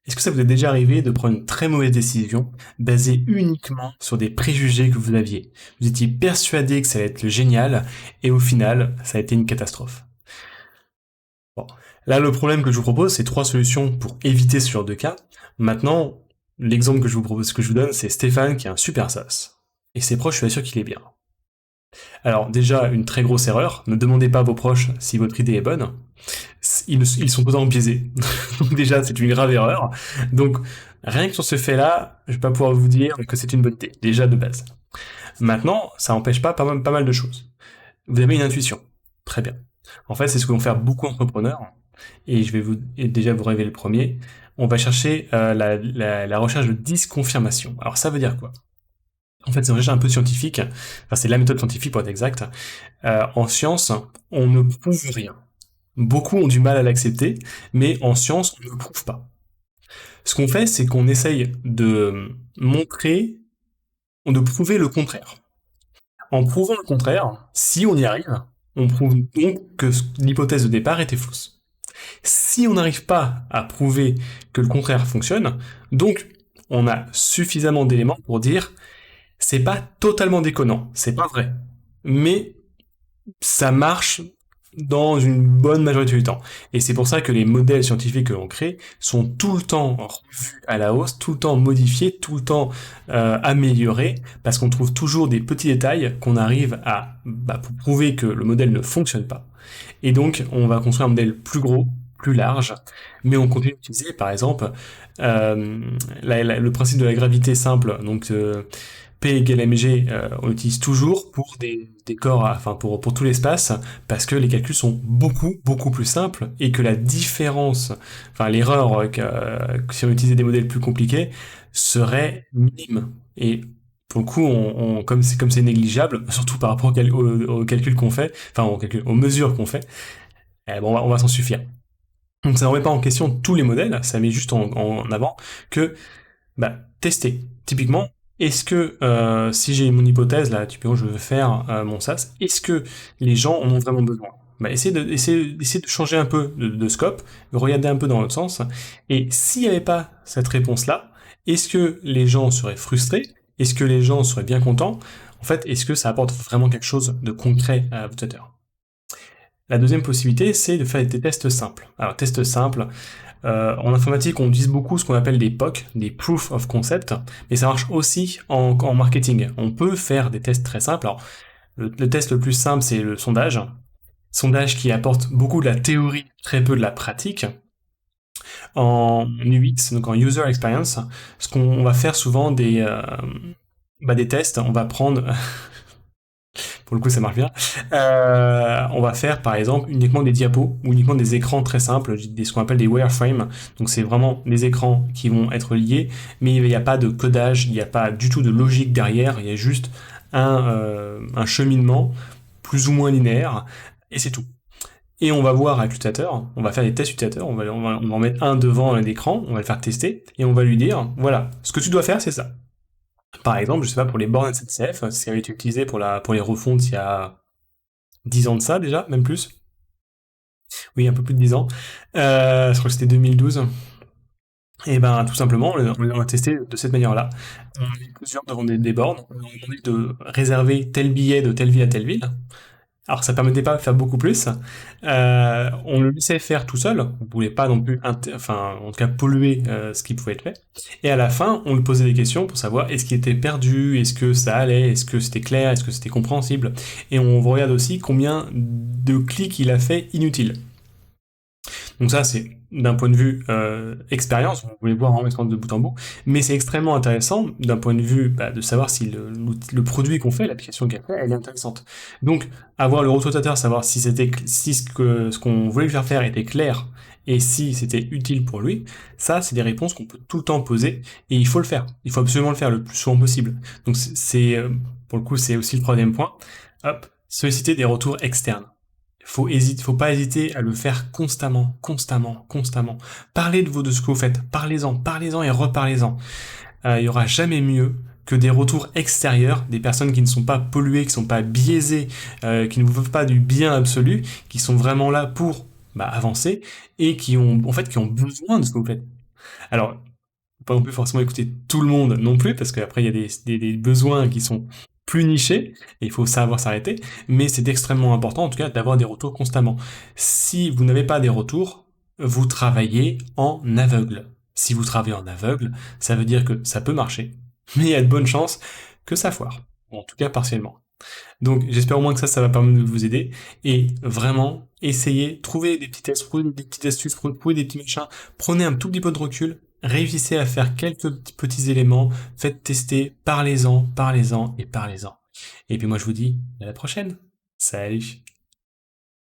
Est-ce que ça vous est déjà arrivé de prendre une très mauvaise décision basée uniquement sur des préjugés que vous aviez? Vous étiez persuadé que ça allait être le génial et au final, ça a été une catastrophe. Bon. Là, le problème que je vous propose, c'est trois solutions pour éviter ce genre de cas. Maintenant, l'exemple que je vous propose, que je vous donne, c'est Stéphane qui est un super sas. Et ses proches, je suis sûr qu'il est bien. Alors déjà, une très grosse erreur, ne demandez pas à vos proches si votre idée est bonne. Ils sont totalement biaisés. Donc déjà, c'est une grave erreur. Donc, rien que sur ce fait-là, je vais pas pouvoir vous dire que c'est une bonne idée, déjà de base. Maintenant, ça n'empêche pas mal de choses. Vous avez une intuition. Très bien. En fait, c'est ce que vont faire beaucoup d'entrepreneurs. Et je vais déjà vous révéler le premier. On va chercher la recherche de disconfirmation. Alors ça veut dire quoi? En fait, c'est une recherche un peu scientifique. Enfin, c'est la méthode scientifique pour être exact. En science, on ne prouve rien. Beaucoup ont du mal à l'accepter, mais en science, on ne le prouve pas. Ce qu'on fait, c'est qu'on essaye de montrer, de prouver le contraire. En prouvant le contraire, si on y arrive, on prouve donc que l'hypothèse de départ était fausse. Si on n'arrive pas à prouver que le contraire fonctionne, donc on a suffisamment d'éléments pour dire c'est pas totalement déconnant, c'est pas vrai, mais ça marche dans une bonne majorité du temps. Et c'est pour ça que les modèles scientifiques que l'on crée sont tout le temps revus à la hausse, tout le temps modifiés, tout le temps améliorés, parce qu'on trouve toujours des petits détails qu'on arrive à pour prouver que le modèle ne fonctionne pas. Et donc, on va construire un modèle plus gros, plus large, mais on continue d'utiliser, par exemple, le principe de la gravité simple, donc P égale mg, on l'utilise toujours pour des corps, enfin pour tout l'espace, parce que les calculs sont beaucoup plus simples et que la différence, enfin l'erreur si on utilisait des modèles plus compliqués serait minime. Et pour le coup, comme c'est négligeable, surtout par rapport au calcul qu'on fait, enfin aux mesures qu'on fait, bon, on va s'en suffire. Donc ça ne remet pas en question tous les modèles, ça met juste en avant que tester. Typiquement, est-ce que si j'ai mon hypothèse là, typiquement je veux faire mon SaaS, est-ce que les gens en ont vraiment besoin? Essayez de changer un peu de scope, regarder un peu dans l'autre sens, et s'il n'y avait pas cette réponse-là, est-ce que les gens seraient frustrés? Est-ce que les gens seraient bien contents? En fait, est-ce que ça apporte vraiment quelque chose de concret à l'utilisateur? La deuxième possibilité, c'est de faire des tests simples. Alors, tests simples, en informatique, on utilise beaucoup ce qu'on appelle des POC, des Proof of Concept, mais ça marche aussi en marketing. On peut faire des tests très simples. Alors, le test le plus simple, c'est le sondage. Sondage qui apporte beaucoup de la théorie, très peu de la pratique. En UX, donc en User Experience, ce qu'on va faire souvent des tests, on va prendre pour le coup ça marche bien. On va faire par exemple uniquement des diapos ou uniquement des écrans très simples, ce qu'on appelle des wireframes. Donc c'est vraiment des écrans qui vont être liés, mais il n'y a pas de codage, il n'y a pas du tout de logique derrière, il y a juste un cheminement plus ou moins linéaire, et c'est tout. Et on va voir avec l'utilisateur, on va faire des tests utilisateurs, on va en mettre un devant l'écran, on va le faire tester, et on va lui dire, voilà, ce que tu dois faire c'est ça. Par exemple, je sais pas, pour les bornes SNCF, ça avait été utilisé pour les refontes il y a 10 ans de ça déjà, même plus. Oui, un peu plus de 10 ans. Je crois que c'était 2012. Et ben tout simplement, on a testé de cette manière-là. On a mis plusieurs devant des bornes, on a demandé de réserver tel billet de telle ville à telle ville. Alors ça permettait pas de faire beaucoup plus. On le laissait faire tout seul. On voulait pas non plus, enfin en tout cas polluer ce qui pouvait être fait. Et à la fin, on lui posait des questions pour savoir est-ce qu'il était perdu, est-ce que ça allait, est-ce que c'était clair, est-ce que c'était compréhensible. Et on regarde aussi combien de clics il a fait inutiles. Donc ça, c'est d'un point de vue expérience, vous pouvez voir en expérience de bout en bout, mais c'est extrêmement intéressant d'un point de vue de savoir si le produit qu'on fait, l'application qu'elle fait, elle est intéressante. Donc, avoir le retour utilisateur, savoir si ce qu'on voulait lui faire faire était clair et si c'était utile pour lui, ça, c'est des réponses qu'on peut tout le temps poser et il faut le faire. Il faut absolument le faire le plus souvent possible. Donc, pour le coup, c'est aussi le troisième point. Hop, solliciter des retours externes. Faut pas hésiter à le faire constamment. Parlez de ce que vous faites, parlez-en et reparlez-en. Il y aura jamais mieux que des retours extérieurs, des personnes qui ne sont pas polluées, qui ne sont pas biaisées, qui ne vous veulent pas du bien absolu, qui sont vraiment là pour avancer et qui ont besoin de ce que vous faites. Alors, pas non plus forcément écouter tout le monde non plus, parce qu'après il y a des besoins qui sont plus nichés, et il faut savoir s'arrêter, mais c'est extrêmement important en tout cas d'avoir des retours constamment. Si vous n'avez pas des retours, vous travaillez en aveugle. Si vous travaillez en aveugle, ça veut dire que ça peut marcher, mais il y a de bonnes chances que ça foire, ou en tout cas partiellement. Donc j'espère au moins que ça va permettre de vous aider. Et vraiment, essayez, trouvez des petits tests, trouvez des petites astuces, trouvez des petits machins, prenez un tout petit peu de recul, réussissez à faire quelques petits éléments, faites tester, parlez-en, parlez-en et parlez-en. Et puis moi je vous dis à la prochaine. Salut!